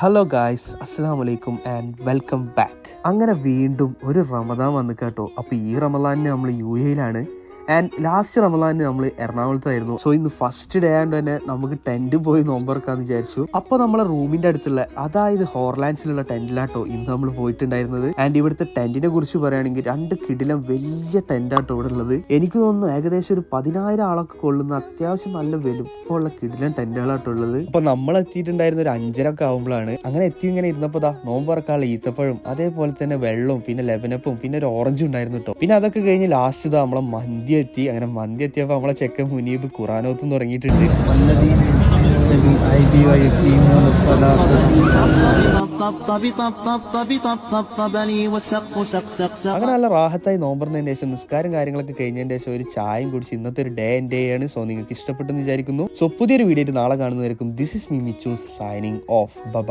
Hello guys, അസ്സലാമു അലൈക്കും and welcome back. അങ്ങനെ വീണ്ടും ഒരു റമദാൻ വന്നു കേട്ടോ. അപ്പോൾ ഈ റമദാനിന് നമ്മൾ യു എയിലാണ് ആൻഡ് ലാസ്റ്റ് റമദാനിന് നമ്മൾ എറണാകുളത്തായിരുന്നു. സോ ഇന്ന് ഫസ്റ്റ് ഡേ ആയതുകൊണ്ട് തന്നെ നമുക്ക് ടെന്റ് പോയി നോമ്പറക്കാന്ന് വിചാരിച്ചു. അപ്പോൾ നമ്മളെ റൂമിന്റെ അടുത്തുള്ള, അതായത് ഹോർലാൻഡ്സിലുള്ള ടെന്റിലാട്ടോ ഇന്ന് നമ്മൾ പോയിട്ടുണ്ടായിരുന്നത്. ആൻഡ് ഇവിടുത്തെ ടെന്റിനെ കുറിച്ച് പറയുകയാണെങ്കിൽ 2 കിടിലം വലിയ ടെന്റാട്ടോ ഇവിടെ ഉള്ളത്. എനിക്ക് തോന്നുന്നു ഏകദേശം ഒരു 10,000 ആളൊക്കെ കൊള്ളുന്ന അത്യാവശ്യം നല്ല വലുപ്പമുള്ള കിടിലം ടെന്റുകളാട്ടോ ഉള്ളത്. അപ്പൊ നമ്മൾ എത്തിയിട്ടുണ്ടായിരുന്ന ഒരു 5:30 ഒക്കെ ആവുമ്പോഴാണ്. അങ്ങനെ എത്തി ഇങ്ങനെ ഇരുന്നപ്പോ നോമ്പറക്കാനുള്ള ഈത്തപ്പഴം, അതേപോലെ തന്നെ വെള്ളവും പിന്നെ ലെബനപ്പും പിന്നെ ഒരു ഓറഞ്ചും ഉണ്ടായിരുന്നു കേട്ടോ. പിന്നെ അതൊക്കെ കഴിഞ്ഞ് ലാസ്റ്റ് നമ്മളെ മന്തി എത്തി. അങ്ങനെ മന്തി എത്തിയപ്പോൾ നമ്മളെ ചെക്കൻ മുനീബ് ഖുറാനോത്തും തുടങ്ങിയിട്ടുണ്ട്. അങ്ങനെ നല്ല റാഹത്തായി നോമ്പറിനതിന് ശേഷം നിസ്കാരം കാര്യങ്ങളൊക്കെ കഴിഞ്ഞതിന് ശേഷം ഒരു ചായയും കുടിച്ച് ഇന്നത്തെ ഒരു ഡേ ആൻഡ് ഡേ ആണ്. സോ നിങ്ങൾക്ക് ഇഷ്ടപ്പെട്ടെന്ന് വിചാരിക്കുന്നു. സോ പുതിയൊരു വീഡിയോ നാളെ കാണുന്നതായിരിക്കും. This is me Michus signing off. By.